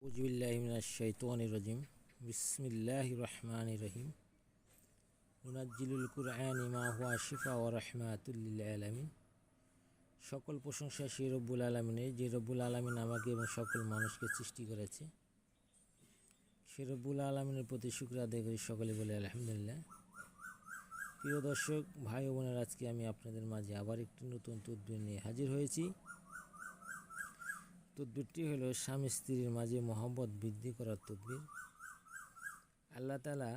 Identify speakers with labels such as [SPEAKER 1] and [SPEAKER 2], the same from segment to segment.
[SPEAKER 1] আউযুবিল্লাহিমিনাশ-শাইতানির-রাজীম। বিসমিল্লাহির-রহমানির-রহিম। নুনাজ্জিলুল কুরআনি মা হুয়া শিফা ওয়া রাহমাতুল লিল আলামিন। সকল প্রশংসা সেই রব্বুল আলামিনের, যে রব্বুল আলামিন আমাকে এবং সকল মানুষকে সৃষ্টি করেছে। সেই রব্বুল আলামিনের প্রতি শুকর আদায় করি, সকলে বলে আলহামদুলিল্লাহ। প্রিয় দর্শক ভাই ও বোনেরা, আজকে আমি আপনাদের মাঝে আবার একটি নতুন তদবির নিয়ে হাজির হয়েছি। তদবিরটি হলো স্বামী স্ত্রীর মাঝে মহব্বত বৃদ্ধি করার তদবির। আল্লাহ তাআলা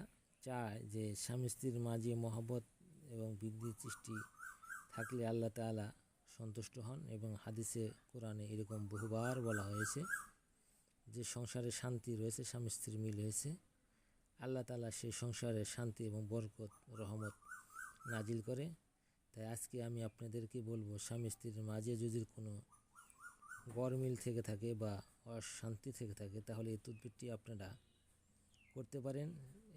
[SPEAKER 1] চায় যে স্বামী স্ত্রীর মাঝে মহব্বত এবং বৃদ্ধির সৃষ্টি থাকলে আল্লাহ তাআলা সন্তুষ্ট হন, এবং হাদিসে কোরআনে এরকম বহুবার বলা হয়েছে যে সংসারে শান্তি রয়েছে, স্বামী স্ত্রীর মিল হয়েছে, আল্লাহ তাআলা সেই সংসারে শান্তি এবং বরকত রহমত নাজিল করে। তাই আজকে আমি আপনাদেরকে বলবো, স্বামী স্ত্রীর মাঝে যদি কোনো গরমিল থেকে থাকে বা অশান্তি থেকে থাকে, তাহলে এই তদবিরটি আপনারা করতে পারেন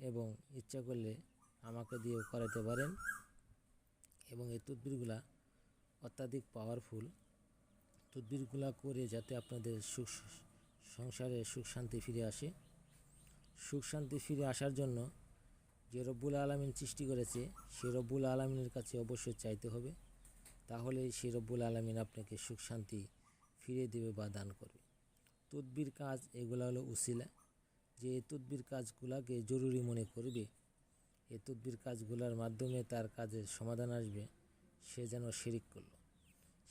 [SPEAKER 1] এবং ইচ্ছা করলে আমাকে দিয়েও করাতে পারেন। এবং এই তদবিরগুলা অত্যাধিক পাওয়ারফুল। তদবিরগুলা করে যাতে আপনাদের সংসারে সুখ শান্তি ফিরে আসে। সুখ শান্তি ফিরে আসার জন্য যে রব্বুল আলামিন সৃষ্টি করেছে, সেই রব্বুল আলামিনের কাছে অবশ্যই চাইতে হবে, তাহলেই সেই রব্বুল আলামিন আপনাকে সুখ শান্তি ফিরে দেবে বা দান করবে। তদবির কাজ এগুলো হলো উসিলা। যে এই তদবির কাজগুলোকে জরুরি মনে করবে, এই তদবির কাজগুলোর মাধ্যমে তার কাজের সমাধান আসবে, সে যেন শিরিক করলো।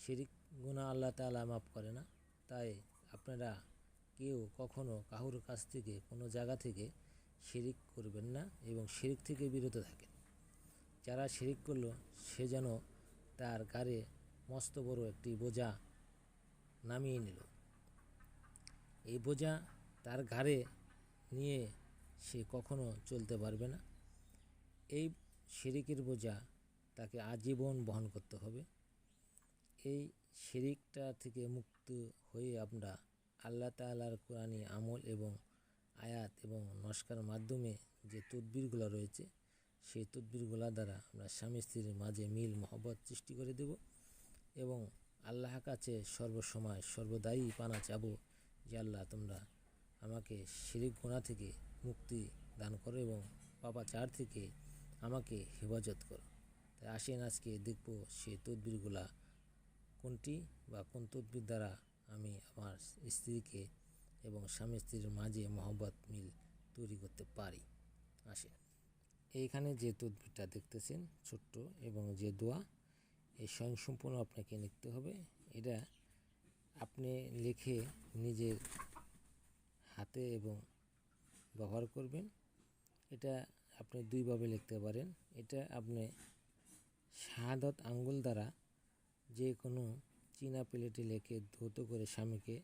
[SPEAKER 1] শিরিক গুনাহ আল্লাহ তাআলা মাফ করে না। তাই আপনারা কেউ কখনো কারোর কাছ থেকে কোনো জায়গা থেকে শিরিক করবেন না এবং শিরিক থেকে বিরত থাকেন। যারা শিরিক করলো সে যেন তার ঘাড়ে মস্ত বড় একটি বোঝা নামিয়ে নিল। এই বোঝা তার ঘাড়ে নিয়ে সে কখনো চলতে পারবে না। এই শিরিকের বোঝা তাকে আজীবন বহন করতে হবে। এই শিরিকটা থেকে মুক্ত হয়ে আমরা আল্লাহ তাআলার কোরআনী আমল এবং আয়াত এবং নস্কার মাধ্যমে যে তদবিরগুলো রয়েছে, সেই তদবিরগুলো দ্বারা আমরা স্বামী স্ত্রীর মাঝে মিল মহব্বত সৃষ্টি করে দেব এবং আল্লাহর কাছে সর্বসময় সর্বদাই পানা চাবো যে আল্লাহ, তোমরা আমাকে শিরিক গুনাহ থেকে মুক্তি দান করো এবং পাপাচার থেকে আমাকে হেফাজত করো। তাই আসেন আজকে দেখব সেই তদবিরগুলা কোনটি বা কোন তদবির দ্বারা আমি আমার স্ত্রীকে এবং স্বামী স্ত্রীর মাঝে মহব্বত মিল তৈরি করতে পারি। আসেন, এইখানে যে তদবিরটা দেখতেছেন ছোট্ট এবং যে দোয়া, এই স্বয়ংসম্পূর্ণ আপনাকে লিখতে হবে। এটা আপনি লিখে নিজের হাতে এবং ব্যবহার করবেন। এটা আপনি দুইভাবে লিখতে পারেন। এটা আপনি শাহাদাত আঙ্গুল দ্বারা যে কোনো চীনা প্লেটে লিখে ধৌত করে স্বামীকে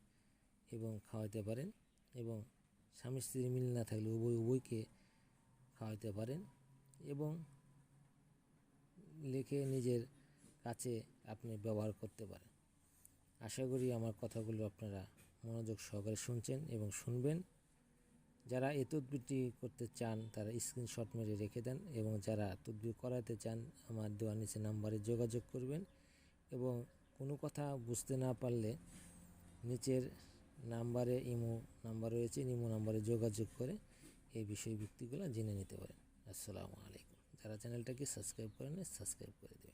[SPEAKER 1] এবং খাওয়াতে পারেন, এবং স্বামী স্ত্রীর মিল না থাকলে উভয়কে খাওয়াতে পারেন, এবং লিখে নিজের কাছে আপনি ব্যবহার করতে পারেন। আশা করি আমার কথাগুলো আপনারা মনোযোগ সহকারে শুনছেন এবং শুনবেন। যারা এই তদবিরটি করতে চান তারা স্ক্রিনশট মেরে রেখে দেন, এবং যারা তদবির করাতে চান আমার দেওয়া নিচে নাম্বারে যোগাযোগ করবেন। এবং কোনো কথা বুঝতে না পারলে নিচের নাম্বারে ইমো নাম্বার রয়েছে, ইমো নাম্বারে যোগাযোগ করে এই বিষয়ভিত্তিগুলো জেনে নিতে পারেন। আসসালামু আলাইকুম। যারা চ্যানেলটাকে সাবস্ক্রাইব করেন সাবস্ক্রাইব করে দেবেন।